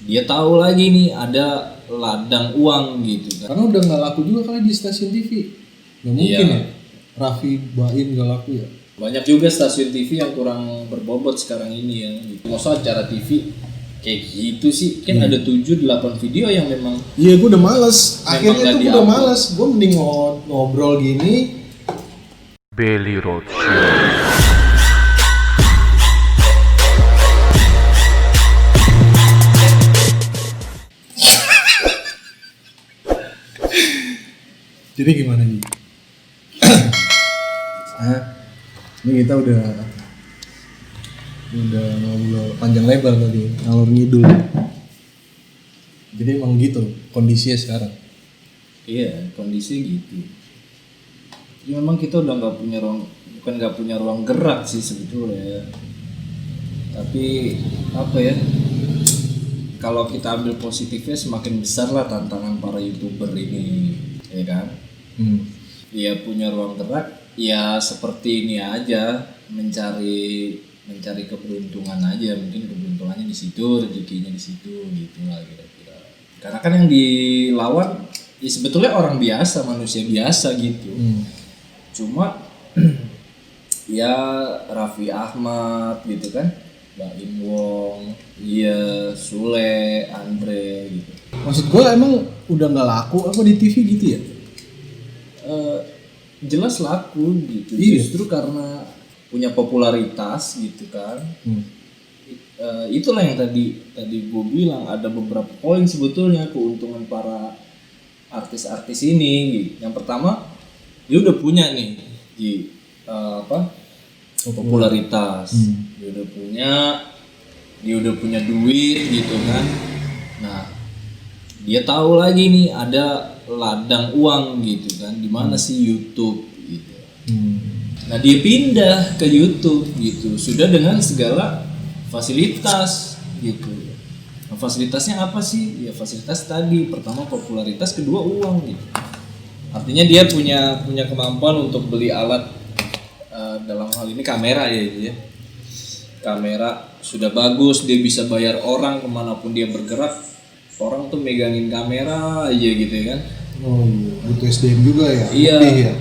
dia tahu lagi nih ada ladang uang gitu kan. Karena udah nggak laku juga kali di stasiun TV. Nggak mungkin ya Raffi Bain nggak laku ya. Banyak juga stasiun TV yang kurang berbobot sekarang ini ya gitu. Masa acara TV kayak gitu sih, kan ada 7-8 video yang memang iya gue udah males. Akhirnya tuh gue udah diupload. males. Gue mending ngobrol gini. Belly Roadshow. Jadi gimana nih? Ini kita udah ngobrol panjang lebar tadi, ngalor ngidul. Jadi emang gitu kondisinya sekarang. iya kondisi gitu. Ya, memang kita udah nggak punya ruang gerak sih sebetulnya ya. Tapi apa ya? Kalau kita ambil positifnya semakin besar lah tantangan para YouTuber ini, ya kan? Dia punya ruang gerak, ya seperti ini aja, mencari keberuntungan aja, mungkin keberuntungannya di situ, rezekinya di situ, gitulah kira-kira. Karena kan yang dilawan, ya sebetulnya orang biasa, manusia biasa gitu. Cuma ya Raffi Ahmad gitu kan, Baim Wong, iya Sule, Andre gitu. Maksud gue emang udah nggak laku apa di TV gitu ya? Jelas laku gitu, Iya. justru karena punya popularitas gitu kan. Itulah yang tadi gue bilang, ada beberapa poin sebetulnya keuntungan para artis-artis ini gitu. Yang pertama, dia udah punya nih popularitas, dia udah punya duit gitu kan. Nah, dia tahu lagi nih ada ladang uang gitu kan, di mana sih YouTube gitu. Nah, dia pindah ke YouTube gitu, sudah dengan segala fasilitas gitu. Nah, fasilitasnya apa sih? Ya fasilitas tadi, pertama popularitas, kedua uang gitu. Artinya dia punya kemampuan untuk beli alat, dalam hal ini kamera ya. Kamera sudah bagus, dia bisa bayar orang kemanapun dia bergerak, orang tuh megangin kamera aja gitu ya kan. Oh iya, butuh SDM juga ya? Iya. Lebih ya?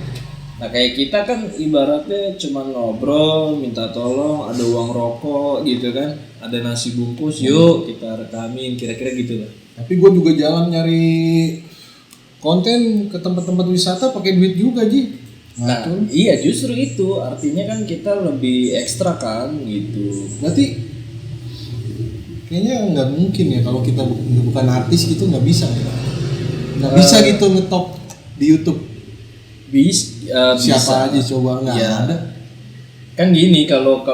Nah kayak kita kan ibaratnya cuma ngobrol, minta tolong, ada uang rokok gitu kan, ada nasi bungkus, yuk kita rekamin, kira-kira gitu lah. Tapi gue juga jalan nyari konten ke tempat-tempat wisata pakai duit juga Ji. Nah iya justru itu, artinya kan kita lebih ekstra kan gitu. Berarti kayaknya nggak mungkin ya kalau kita bukan artis gitu, nggak bisa bisa gitu ngetop di YouTube. Bisa. Siapa aja coba nggak ada. Kan gini, kalau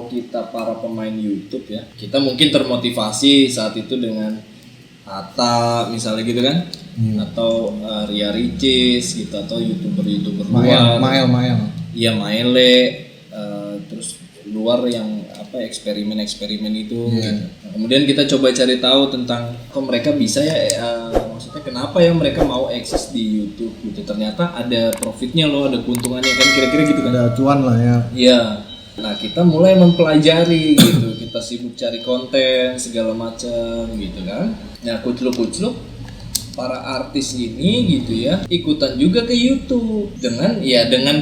kita para pemain YouTube ya, kita mungkin termotivasi saat itu dengan Atta misalnya gitu kan, atau Ria Ricis gitu, atau youtuber luar, Mael. Iya Maele, terus luar yang eksperimen itu. Gitu. Nah, kemudian kita coba cari tahu tentang kok mereka bisa ya, maksudnya kenapa ya mereka mau eksis di YouTube gitu. Ternyata ada profitnya loh, ada keuntungannya kan, kira-kira gitu kan. Ada cuan lah ya. Iya. Nah, kita mulai mempelajari gitu. Kita sibuk cari konten segala macam gitu kan. Nah, kucluk para artis ini gitu ya, ikutan juga ke YouTube dengan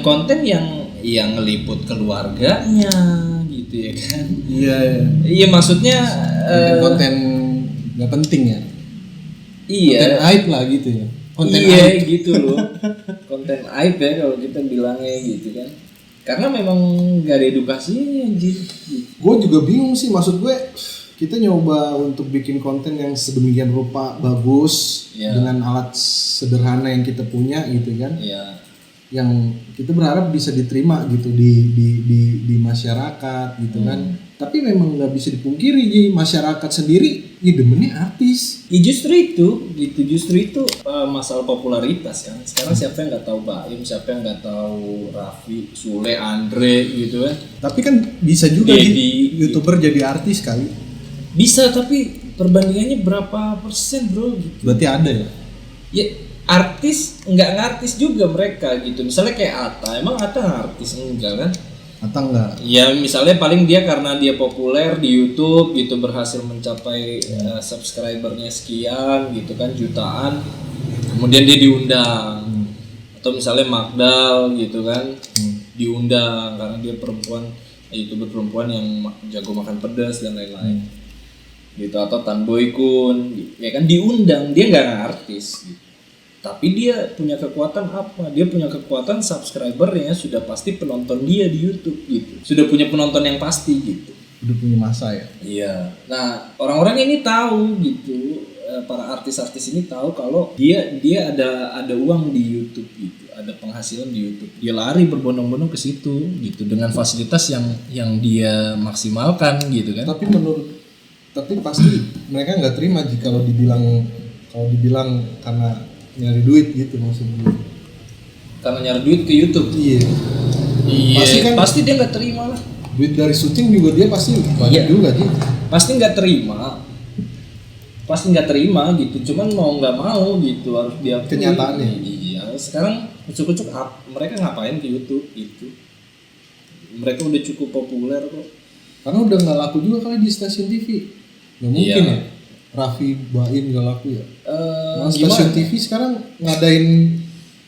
konten yang ngeliput keluarganya gitu ya kan. Iya maksudnya konten nggak penting ya. Iya. Konten aib lah gitu ya. Konten aib. Gitu loh. Konten aib ya kalau kita bilangnya gitu kan. Karena memang nggak ada edukasinya anjir. Gue juga bingung sih, maksud gue kita nyoba untuk bikin konten yang sedemikian rupa bagus dengan alat sederhana yang kita punya gitu kan. Iya. Yang kita berharap bisa diterima gitu di masyarakat gitu kan. Tapi memang nggak bisa dipungkiri jadi masyarakat sendiri demennya artis. Ya justru itu masalah popularitas kan. Sekarang siapa yang nggak tahu Baim, siapa yang nggak tahu Raffi, Sule, Andre gitu kan. Tapi kan bisa juga YouTuber jadi artis kali. Bisa, tapi perbandingannya berapa persen bro gitu. Berarti ada ya? Ya artis nggak ngartis juga mereka gitu. Misalnya kayak Atta, emang Atta ngartis enggak kan? atau enggak? Ya misalnya paling dia karena dia populer di YouTube gitu, berhasil mencapai subscribernya sekian gitu kan, jutaan, kemudian dia diundang. Atau misalnya Magdal gitu kan, diundang karena dia perempuan, YouTuber perempuan yang jago makan pedas dan lain-lain gitu. Atau Tan Boy Kun ya kan, diundang, dia nggak artis gitu. Tapi dia punya kekuatan apa? Dia punya kekuatan subscribernya sudah pasti penonton dia di YouTube gitu. Sudah punya penonton yang pasti gitu. Udah punya masa ya. Iya. Nah, orang-orang ini tahu gitu, para artis-artis ini tahu kalau dia ada uang di YouTube gitu, ada penghasilan di YouTube. Dia lari berbondong-bondong ke situ gitu dengan fasilitas yang dia maksimalkan gitu kan. Tapi pasti mereka nggak terima jika kalau dibilang karena nyari duit gitu maksudnya. Karena nyari duit ke YouTube. Iya. Iya. Pasti dia nggak terima lah. Duit dari syuting juga dia pasti banyak juga sih. Pasti nggak terima gitu, cuman mau nggak mau gitu harus dia kenyataannya. Iya, sekarang kucuk-kucuk mereka ngapain ke YouTube gitu, mereka udah cukup populer kok. Karena udah nggak laku juga kali di stasiun TV. Nggak mungkin ya Raffi Baim nggak laku ya. Stasiun TV sekarang ngadain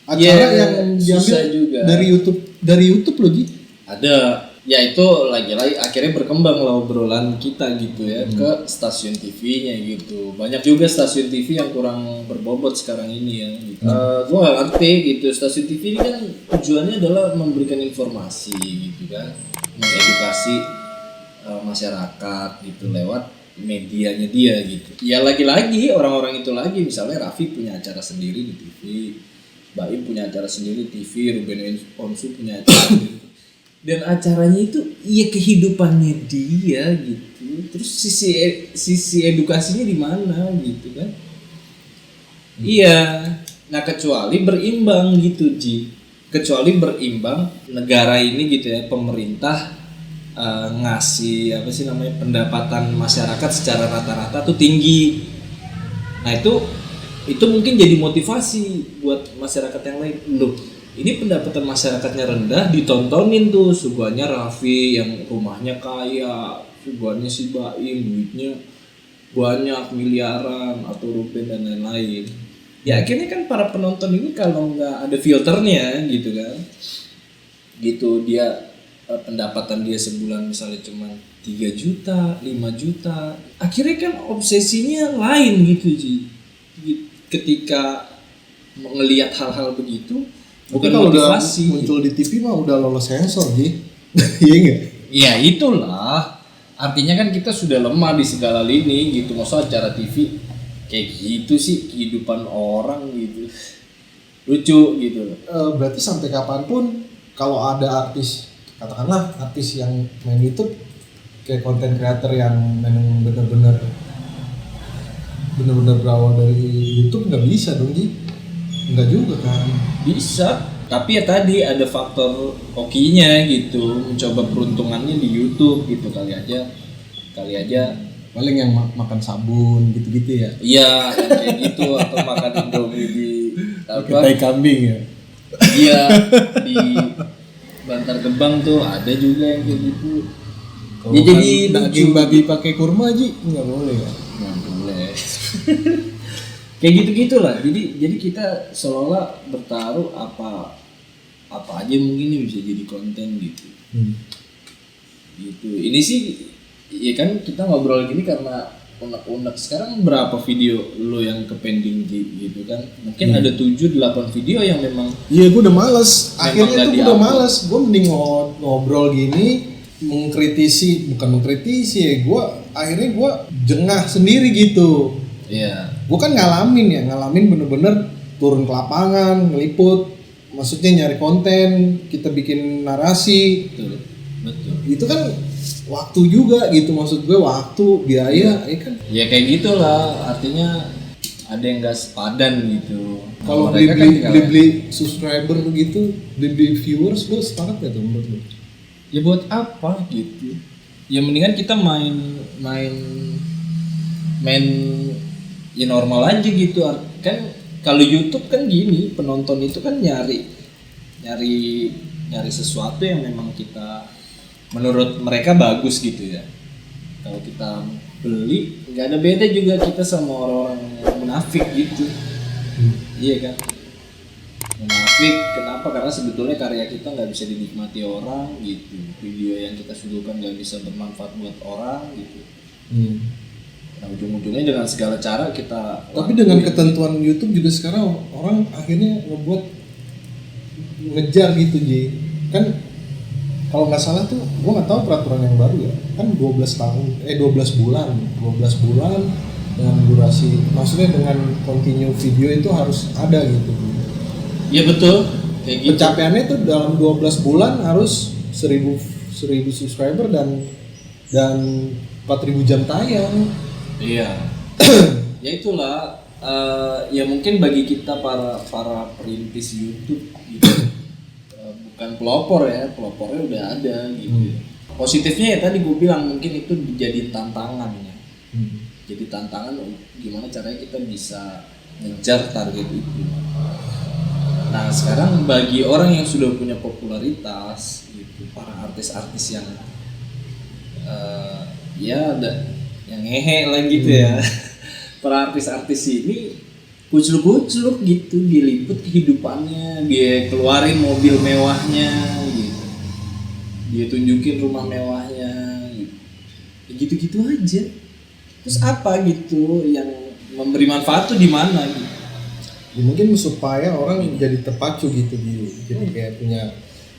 acara yang diambil juga dari YouTube loh Ji. Ada. Ya itu lagi-lagi akhirnya berkembang lah obrolan kita gitu ya ke stasiun TV-nya gitu. Banyak juga stasiun TV yang kurang berbobot sekarang ini ya gitu. Gue gak ngerti gitu, stasiun TV ini kan tujuannya adalah memberikan informasi gitu kan, mengedukasi masyarakat gitu lewat medianya dia gitu. Ya lagi-lagi orang-orang itu lagi, misalnya Raffi punya acara sendiri di TV, Baim punya acara sendiri di TV, Ruben Onsu punya acara sendiri. Dan acaranya itu ya kehidupannya dia gitu. Terus sisi edukasinya di mana gitu kan? Iya. Nah kecuali berimbang gitu Ji. Kecuali berimbang negara ini gitu ya, pemerintah ngasih apa sih namanya, pendapatan masyarakat secara rata-rata tuh tinggi. Nah itu mungkin jadi motivasi buat masyarakat yang lain. Loh, ini pendapatan masyarakatnya rendah, ditontonin tuh suguhannya Raffi yang rumahnya kaya, suguhannya si Baim duitnya banyak miliaran, atau Ruben dan lain-lain. Ya akhirnya kan para penonton ini kalau nggak ada filternya gitu kan, gitu dia pendapatan dia sebulan misalnya cuma 3 juta, 5 juta, akhirnya kan obsesinya lain gitu sih. Ketika ngelihat hal-hal begitu, bukan kalau motivasi. Udah muncul di TV mah udah lolos sensor Ji. Iya enggak? Ya itulah. Artinya kan kita sudah lemah di segala lini gitu. Masa acara TV kayak gitu sih, kehidupan orang gitu. Lucu gitu. Berarti sampai kapanpun kalau ada artis, katakanlah artis yang main YouTube kayak konten creator yang memang benar-benar berawal dari YouTube, nggak bisa dong Ji. Enggak juga kan? Bisa, tapi ya tadi ada faktor hokinya gitu, mencoba peruntungannya di YouTube gitu kali aja. Paling yang makan sabun gitu-gitu ya. Iya, yang kayak gitu, atau makan Indomie di Tai kambing ya. Iya, di Bantar Gebang tuh ada juga yang kayak gitu. Ya, jadi daging babi pakai kurma Ji, nggak boleh ya? Nggak boleh. Kayak gitu-gitulah. Jadi kita seolah bertaruh apa aja mungkin ini bisa jadi konten gitu. Gitu. Ini sih ya kan kita ngobrol gini karena unek-unek. Sekarang berapa video lo yang ke pending gitu kan? Mungkin ada 7-8 video yang memang. Iya, gue udah males. Akhirnya tuh gue udah males. Gue mending ngobrol gini, bukan mengkritisi ya. Akhirnya gue jengah sendiri gitu. Iya. Gue kan ngalamin bener-bener turun ke lapangan, ngeliput, maksudnya nyari konten, kita bikin narasi. Betul. Itu kan waktu juga gitu, maksud gue waktu, biaya, ya kan. Ya kayak gitulah, artinya ada yang gak sepadan gitu. Kalau beli subscriber gitu, beli viewers, lo sepakat gak tuh menurut lo? Ya buat apa gitu? Ya mendingan kita main ya normal aja gitu kan. Kalau YouTube kan gini, penonton itu kan nyari sesuatu yang memang kita menurut mereka bagus gitu ya. Kalau kita beli nggak ada beda juga kita sama orang-orang yang munafik gitu. Iya kan, munafik. Kenapa? Karena sebetulnya karya kita nggak bisa dinikmati orang gitu, video yang kita suguhkan nggak bisa bermanfaat buat orang gitu. Nah ujung-ujungnya dengan segala cara kita. Tapi dengan ketentuan YouTube juga sekarang orang akhirnya ngebuat ngejar gitu Ji. Kan kalau nggak salah tuh, gua nggak tahu peraturan yang baru ya. Kan 12 bulan dengan durasi, maksudnya dengan continue video itu harus ada gitu. Iya betul. Kayak gitu. Pencapaiannya tuh dalam 12 bulan harus 1000 subscriber dan 4000 jam tayang. Iya. Ya itulah. Ya mungkin bagi kita para perintis YouTube gitu. Bukan pelopor ya, pelopornya udah ada gitu. Positifnya ya tadi gue bilang mungkin itu jadi tantangan ya. Jadi tantangan gimana caranya kita bisa ngejar target itu. Nah sekarang bagi orang yang sudah punya popularitas gitu, para artis-artis yang ya ada yang ngehe lah gitu ya. Para artis-artis ini kucluk-kucluk gitu, diliput kehidupannya, dia keluarin mobil mewahnya gitu, dia tunjukin rumah mewahnya gitu. Ya gitu-gitu aja. Terus apa gitu yang memberi manfaat tuh di mana gitu? Ya, mungkin supaya orang jadi terpacu gitu, jadi kayak punya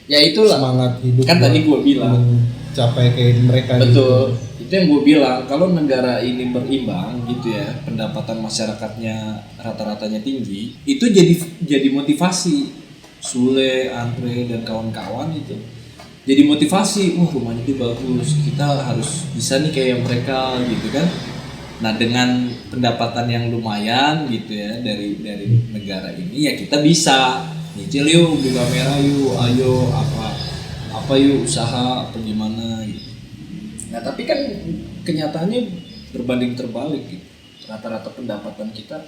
Ya itulah semangat hidup. kan tadi gue bilang mencapai kayak mereka betul gitu. itu yang gue bilang, kalau negara ini berimbang gitu ya, pendapatan masyarakatnya rata-ratanya tinggi, itu jadi motivasi Sule, Andre dan kawan-kawan itu jadi motivasi, rumahnya itu bagus, kita harus bisa nih kayak mereka gitu kan. Nah dengan pendapatan yang lumayan gitu ya dari negara ini ya kita bisa nyicil yuk, beli kamera yuk, ayo apa yuk usaha apa gimana gitu. Nah tapi kan kenyataannya berbanding terbalik gitu. Rata-rata pendapatan kita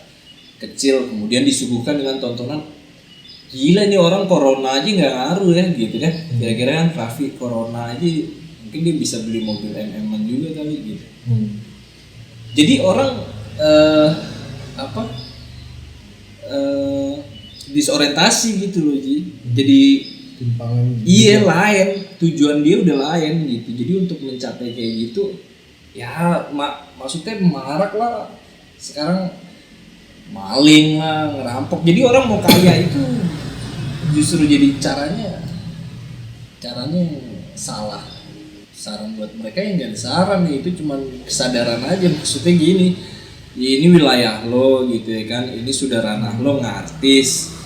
kecil, kemudian disuguhkan dengan tontonan gila nih orang corona aja nggak ngaruh ya gitu kan. Kira-kira kan Raffi corona aja mungkin dia bisa beli mobil MM-an juga kali gitu. Jadi orang disorientasi gitu loh Ji. Jadi Timpangan. iya lain, tujuan dia udah lain gitu. Jadi untuk mencapai kayak gitu ya maksudnya marak lah sekarang, maling lah, ngerampok. Jadi orang mau kaya itu justru jadi caranya salah. Saran buat mereka yang nggak ada saran nih, itu cuma kesadaran aja. Maksudnya gini, ini wilayah lo gitu ya kan, ini sudah ranah lo ngartis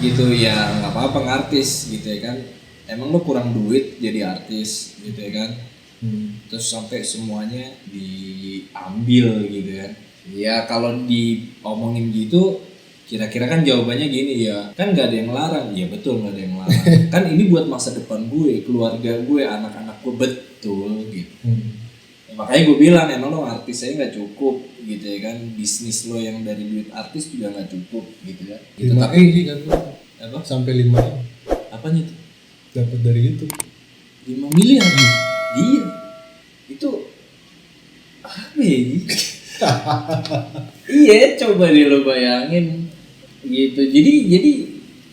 gitu ya, nggak apa-apa ngartis gitu ya kan. Emang lo kurang duit jadi artis gitu ya kan. Terus sampai semuanya diambil gitu ya. Ya kalau diomongin gitu kira-kira kan jawabannya gini ya, kan nggak ada yang larang. Iya betul, nggak ada yang larang. Kan ini buat masa depan gue, keluarga gue, anak-anak gue, betul gitu. Ya, makanya gue bilang emang lo artis saya nggak cukup gitu ya kan, bisnis lo yang dari duit artis juga nggak cukup gitu ya. Gitu. 5 Tapi kan apa? sampai 5 Apanya tuh? dapat dari YouTube. 5 miliar. Iya. Itu apa ya? Iya, coba deh lo bayangin gitu. Jadi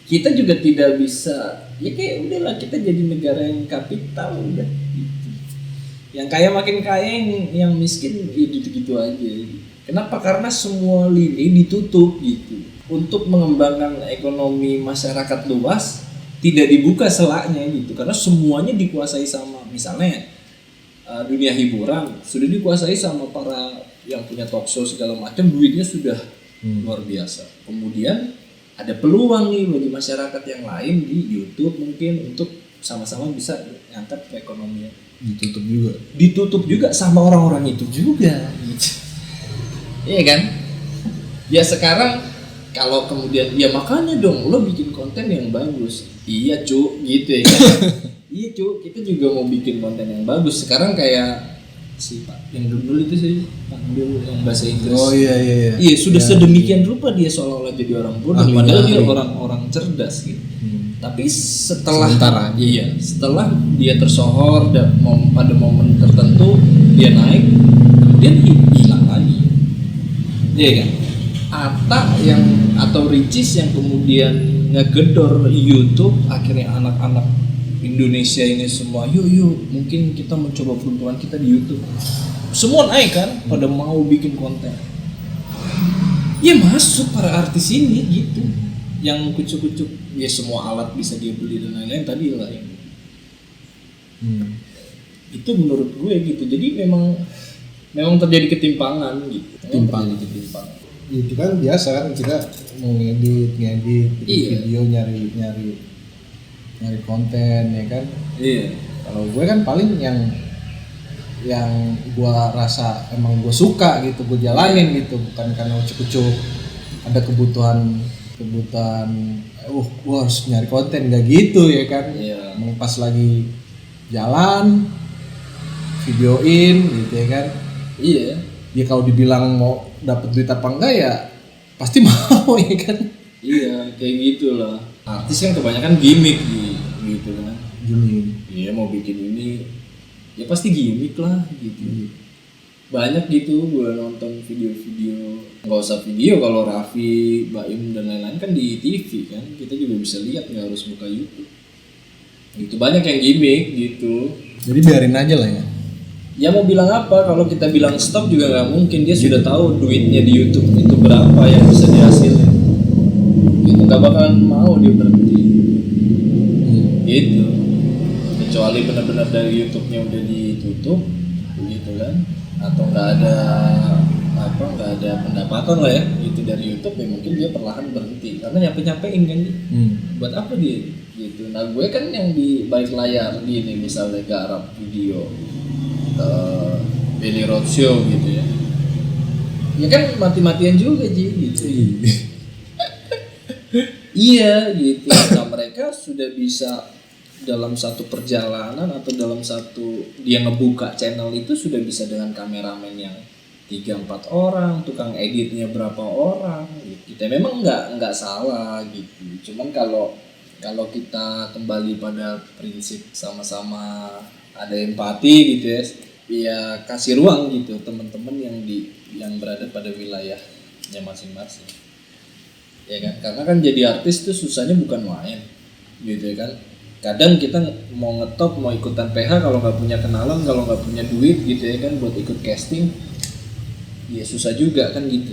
kita juga tidak bisa ya kayak udahlah kita jadi negara yang kapital udah gitu. Yang kaya makin kaya, yang miskin ya gitu-gitu aja. Kenapa? Karena semua lini ditutup gitu. Untuk mengembangkan ekonomi masyarakat luas tidak dibuka selaknya gitu. Karena semuanya dikuasai sama, misalnya dunia hiburan sudah dikuasai sama para yang punya talkshow segala macam, duitnya sudah luar biasa. Kemudian ada peluang nih bagi masyarakat yang lain di YouTube mungkin untuk sama-sama bisa ngangkat perekonomian. Ditutup juga sama orang-orang itu juga gitu. Iya kan? Ya sekarang kalau kemudian ya makanya dong lo bikin konten yang bagus. Iya cu gitu ya kan? Iya cu, kita juga mau bikin konten yang bagus. Sekarang kayak si Pak yang dulu itu sih Pak Dul yang bahasa Inggris. Oh iya. Iya sudah sedemikian rupa dia seolah-olah jadi orang bodoh, padahal dia orang-orang cerdas gitu. Tapi setelah Sementara. setelah dia tersohor dan pada momen tertentu dia naik, kemudian hilang lagi. Iya kan? Atau Ricis yang kemudian ngegedor YouTube, akhirnya anak-anak Indonesia ini semua yuk mungkin kita mencoba peruntungan kita di YouTube. Semua naik kan, pada mau bikin konten. Ya masuk para artis ini gitu, yang kucuk-kucuk ya semua alat bisa dia beli dan lain-lain tadi lah yang itu menurut gue gitu. Jadi memang terjadi ketimpangan gitu. Ketimpangan. Itu kan biasa kan, kita mau ngedit bikin Iya. video, nyari konten ya kan. Iya. Kalau gue kan paling yang gue rasa emang gue suka gitu, gue jalanin gitu, bukan karena ucuk-ucuk ada kebutuhan gue harus nyari konten, gak gitu ya kan. Iya. Emang pas lagi jalan videoin gitu ya kan. Iya. Ya kalau dibilang mau dapat duit apa enggak ya pasti mau ya kan. Iya, kayak gitulah. Artis kan kebanyakan gimmick gitu kan. Gini. Iya, mau bikin ini ya pasti gimmick lah gitu. Banyak gitu gue nonton video-video, nggak usah video, kalau Raffi, Baim dan lain-lain kan di TV kan, kita juga bisa lihat, nggak harus buka YouTube. Itu banyak yang gimmick gitu. Jadi biarin aja lah ya. Ya mau bilang apa, kalau kita bilang stop juga nggak mungkin, dia sudah tahu duitnya di YouTube itu berapa yang bisa dihasilin. Gitu, nggak bakalan mau dia berhenti. Gitu. Kecuali benar-benar dari YouTube-nya udah ditutup, gitu kan, atau nggak ada pendapatan lah ya, itu dari YouTube ya mungkin dia perlahan berhenti karena nyampe-nyampein kan dia. Buat apa dia gitu. Nah gue kan yang di balik layar gini, misalnya garap video Belly Roadshow gitu ya kan mati-matian juga gitu. Iya gitu. Nah mereka sudah bisa dalam satu perjalanan atau dalam satu dia ngebuka channel itu sudah bisa dengan kameramen yang 3-4 orang, tukang editnya berapa orang gitu. Kita memang nggak salah gitu. Cuman kalau kita kembali pada prinsip sama-sama ada empati gitu ya kasih ruang gitu teman-teman yang berada pada wilayahnya masing-masing. Ya kan? Karena kan jadi artis tuh susahnya bukan main gitu ya kan. Kadang kita mau ngetop, mau ikutan PH, kalau nggak punya kenalan, kalau nggak punya duit gitu ya kan buat ikut casting, ya susah juga kan gitu.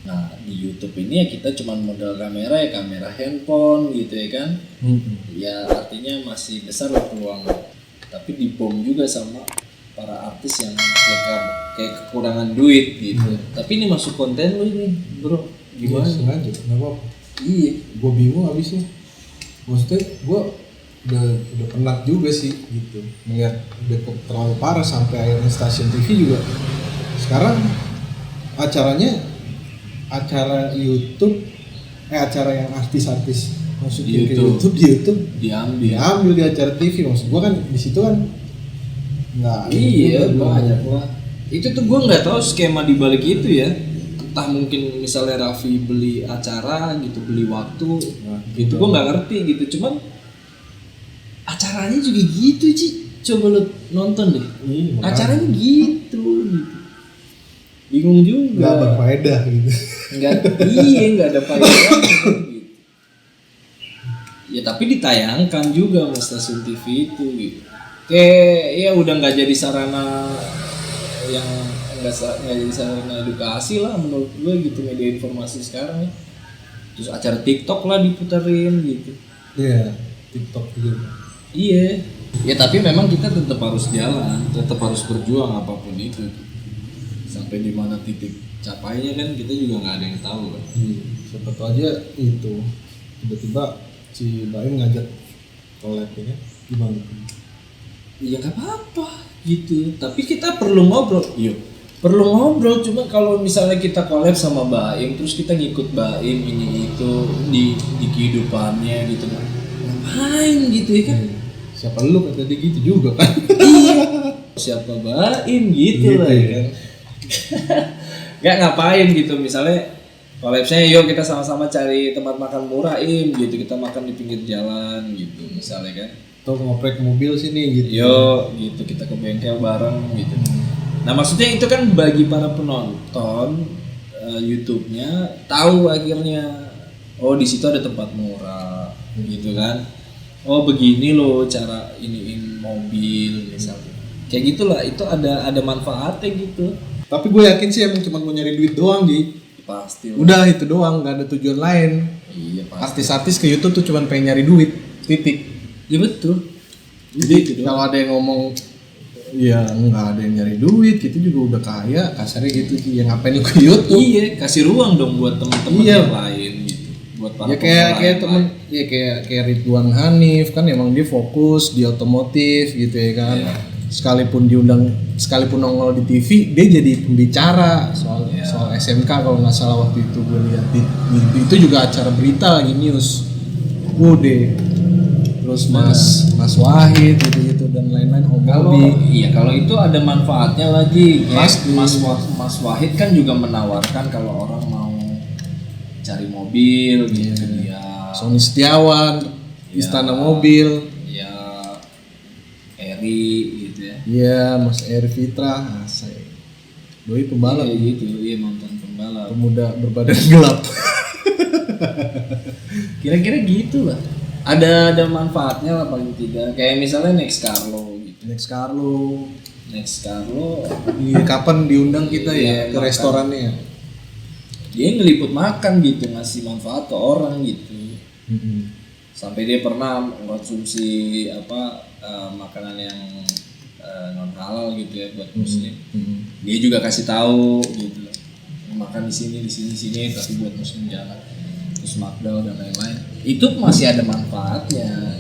Nah di YouTube ini ya kita cuma modal kamera handphone gitu ya kan. Ya artinya masih besar lah peluangnya. Tapi dibom juga sama para artis yang kayak kekurangan duit gitu. Tapi ini masuk konten lu ini bro, gimana? Iya, sengaja, nggak apa-apa. Iya. Gue bingung abisnya. Maksudnya gue udah penat juga sih gitu, ngeliat udah terlalu parah sampai akhirnya stasiun TV juga sekarang acara YouTube, acara yang artis-artis masukin ke YouTube di YouTube diambil di acara TV. Maksud gue kan di situ kan nggak. Iya banyak lah. Itu tuh gue nggak tahu skema di balik itu ya. Entah mungkin misalnya Raffi beli acara gitu, beli waktu, gitu gue nggak ngerti gitu. Cuman acaranya juga gitu Ci. Coba lo nonton deh. Acaranya gitu. Bingung juga. Nggak berfaedah gitu. Nggak ada faedahnya gitu. Ya tapi ditayangkan juga sama stasiun TV itu gitu. Kayak ya udah nggak jadi sarana yang nggak jadi sarana edukasi lah menurut gue gitu, media informasi sekarang ya. Terus acara TikTok lah diputerin gitu. Iya, TikTok juga. Iya. Ya tapi memang kita tetap harus jalan, tetap harus berjuang apapun itu. Sampai di mana titik capainya kan kita juga nggak ada yang tahu kan. Siapa tahu aja itu tiba-tiba si Baim ngajak collab ya, gimana? Ya nggak apa-apa gitu. Tapi kita perlu ngobrol. Iya. Perlu ngobrol, cuma kalau misalnya kita collab sama Baim terus kita ngikut Baim ini itu di kehidupannya gitu, ngapain gitu ya kan? Siapa lu kata dia gitu juga kan? Iya. Siapa Baim gitu lah ya kan? Gak ngapain gitu, misalnya Collabsnya yuk kita sama-sama cari tempat makan murah gitu, kita makan di pinggir jalan gitu misalnya kan. Atau ngoprek mobil sini gitu. Yo gitu kita ke bengkel bareng gitu. Nah maksudnya itu kan bagi para penonton YouTube-nya tahu akhirnya oh di situ ada tempat murah gitu kan. Oh begini loh cara iniin mobil misalnya. Kayak gitulah itu ada manfaatnya gitu. Tapi gue yakin sih emang cuma mau nyari duit doang, Ji. Pasti. Udah itu doang, nggak ada tujuan lain. Iya pasti. Artis-artis ke YouTube tuh cuma pengen nyari duit, titik. Iya betul. Jadi Gitu doang. kalau ada yang ngomong ya nggak ada yang nyari duit, gitu juga udah kaya, kasarnya gitu sih. Yang ngapain lu ke YouTube? Iya, kasih ruang dong buat teman-teman Iya. yang lain gitu. Buat para Ya kayak pemula temen, yang ya kayak Ridwan Hanif kan emang dia fokus di otomotif gitu ya kan. Iya. Sekalipun nongol di TV, dia jadi pembicara soal Iya. soal SMK kalau nggak salah waktu itu gue lihat itu juga acara berita lagi news. Udah. Terus Mas Wahid gitu dan lain-lain Kalau Homobi. kalau itu ada manfaatnya lagi. Pasti. Mas Wahid kan juga menawarkan kalau orang mau cari mobil gitu dia. Sony Setiawan, Iya. Istana Mobil. Ya Eri gitu ya. Iya, Mas Eri Fitra, asai. Doi pembalap, Iya gitu, iya mantan pembalap. pemuda berbadan gelap. Kira-kira gitu lah. Ada manfaatnya lah paling tidak. Kayak misalnya Next Carlo gitu. Next Carlo. Next Carlo Iya, kapan diundang kita ya Iya, ke makan. restorannya ya? dia ngeliput makan gitu, ngasih manfaat ke orang gitu. Sampai dia pernah mengkonsumsi makanan yang non halal gitu ya buat muslim. Dia juga kasih tahu gitu, makan di sini tapi buat muslim jangan. Terus makdal dan lain-lain. Itu masih ada manfaatnya.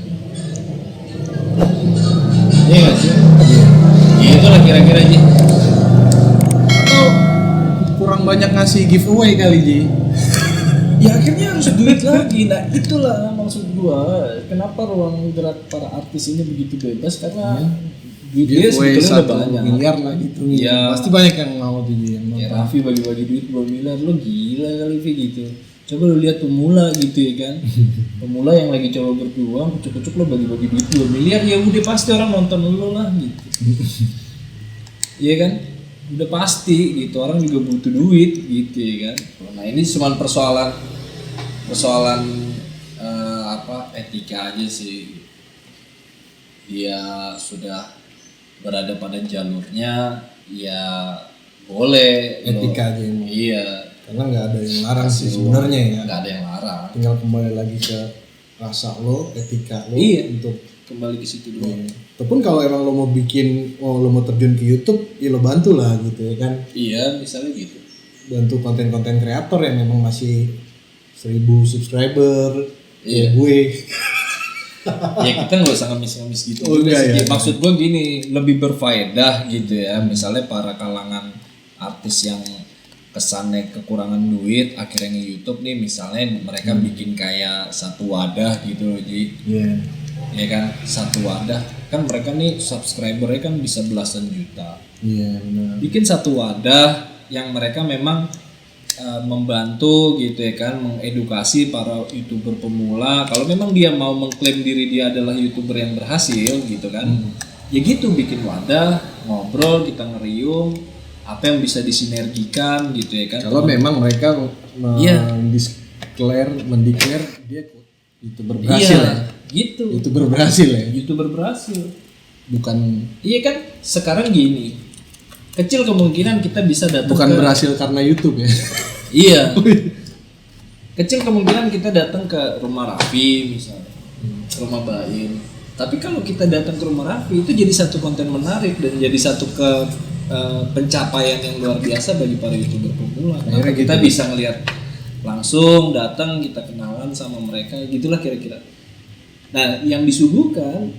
Iya nggak sih? Iya itu lah kira-kira aja. Atau kurang banyak ngasih giveaway kali Ji? Ya akhirnya harus duit lagi. Nah itulah maksud gua. Kenapa ruang gerak para artis ini begitu bebas? Karena duit dia Giveaway sebetulnya udah 1 banyak. miliar lah gitu. Iya. Pasti banyak yang mau tuh Ji. yang Ya nonton. Raffi bagi-bagi duit 2 miliar. Lo gila kali Vi gitu. Coba lo lihat pemula gitu ya kan. Pemula yang lagi coba berjuang, kucuk-kucuk lo bagi-bagi duit 2 miliar. Ya udah pasti orang nonton lo lah gitu. Iya kan? Udah pasti gitu, orang juga butuh duit gitu ya kan. Nah ini cuma persoalan etika aja sih. Dia sudah berada pada jalurnya, ya boleh. Etika aja emang. Iya. Karena nggak ada yang larang sih sebenarnya ya. Nggak ada yang larang. Tinggal kembali lagi ke rasa lo, etika lo Iya. untuk Kembali ke situ doang. ataupun kalau emang lo mau lo mau terjun ke YouTube, ya lo bantu lah gitu ya kan. Iya, misalnya gitu. Bantu konten-konten kreator yang memang masih 1000 subscriber. Iya. Kayak gue. Ya kita nggak usah ngemis-ngemis gitu. Oh, juga enggak sih. ya. Maksud gue gini, lebih berfaedah gitu ya. Misalnya para kalangan artis yang kesannya kekurangan duit, akhirnya nge-YouTube nih, misalnya mereka bikin kayak satu wadah gitu loh Ji. Iya. Ya kan, satu wadah kan mereka nih subscribernya kan bisa belasan juta. Iya benar. Bikin satu wadah yang mereka memang membantu gitu ya kan, mengedukasi para YouTuber pemula. Kalau memang dia mau mengklaim diri dia adalah YouTuber yang berhasil gitu kan, ya gitu, bikin wadah, ngobrol, kita ngeriung, apa yang bisa disinergikan gitu ya kan. Kalau memang mereka Iya. mendeklar dia YouTuber berhasil Iya, ya. gitu. YouTuber berhasil ya. YouTuber berhasil. Bukan Iya kan, sekarang gini, kecil kemungkinan kita bisa datang bukan ke berhasil karena YouTube ya. Iya. Kecil kemungkinan kita datang ke rumah Raffi misalnya, rumah Baim. Tapi kalau kita datang ke rumah Raffi itu jadi satu konten menarik dan jadi satu pencapaian yang luar biasa bagi para YouTuber pemula. Kenapa Akhirnya kita gitu. bisa ngelihat langsung datang, kita kenalan sama mereka, gitulah kira-kira. Nah, yang disuguhkan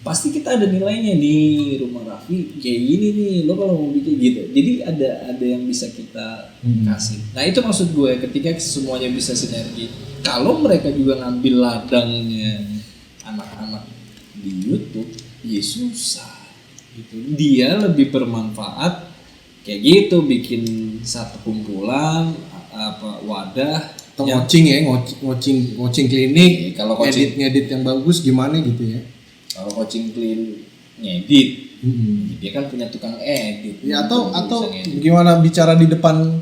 pasti kita ada nilainya nih, rumah Raffi kayak gini nih, lo kalau mau bikin gitu. Jadi ada yang bisa kita kasih. Nah itu maksud gue, ketika semuanya bisa sinergi. Kalau mereka juga ngambil ladangnya anak-anak di YouTube, ya susah gitu. Dia lebih bermanfaat kayak gitu, bikin satu kumpulan wadah Atau yang ngocing klinik, kalau coaching ngedit yang bagus gimana gitu ya. kalau coaching clean ngedit, dia kan punya tukang edit. Ya atau Dia bisa ngedit. gimana bicara di depan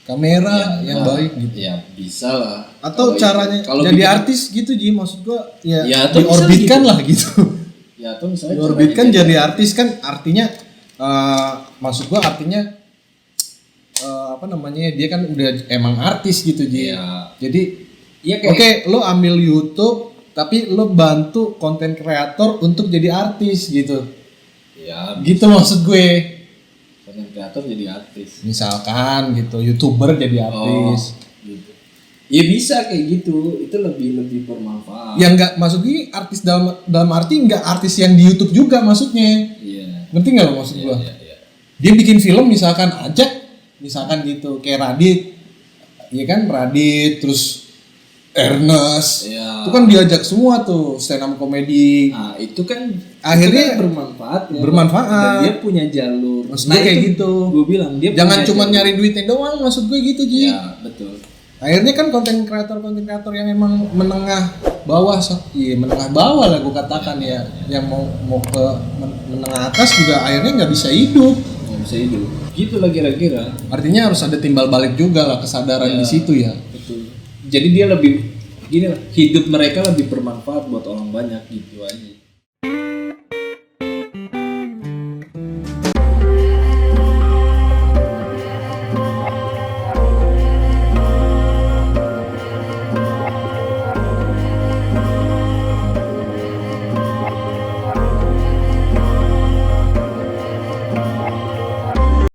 kamera yang nah, baik gitu. Ya bisa lah. Atau Kalau caranya kalau jadi bikin- artis gitu Ji, maksud gua ya, Ya, atau diorbitkan misalnya lah gitu. Ya atau misalnya Diorbitkan caranya jadi artis kan artinya maksud gua artinya apa namanya, dia kan udah emang artis gitu Ji. Iya. Jadi Iya kayak oke, lo ambil YouTube tapi lo bantu konten kreator untuk jadi artis gitu. ya Gitu maksud gue. konten kreator jadi artis. Misalkan gitu, YouTuber jadi artis. Gitu. Ya bisa kayak gitu. Itu lebih bermanfaat. Yang enggak maksud gue artis dalam arti enggak artis yang di YouTube juga maksudnya. Iya. Ngerti enggak lo maksud gua? Iya. Dia bikin film misalkan misalkan gitu kayak Radit. Iya kan Radit terus Ernest. Iya. Itu kan diajak semua tuh stand up comedy. Nah, itu kan Akhirnya bermanfaat ya. bermanfaat. Dan dia punya jalur. Maksud gue kayak gitu. Gue bilang dia Jangan punya cuma jalur. nyari duitnya doang maksud gue gitu Ji. Ya, betul. Akhirnya kan konten kreator yang emang menengah bawah menengah bawah lah gue katakan ya, yang mau ke menengah atas juga akhirnya nggak bisa hidup. Nggak bisa hidup. Gitulah kira-kira. Artinya harus ada timbal balik juga lah kesadaran Ya, di situ ya. Betul. Jadi dia lebih gini lah, hidup mereka lebih bermanfaat buat orang banyak gitu aja.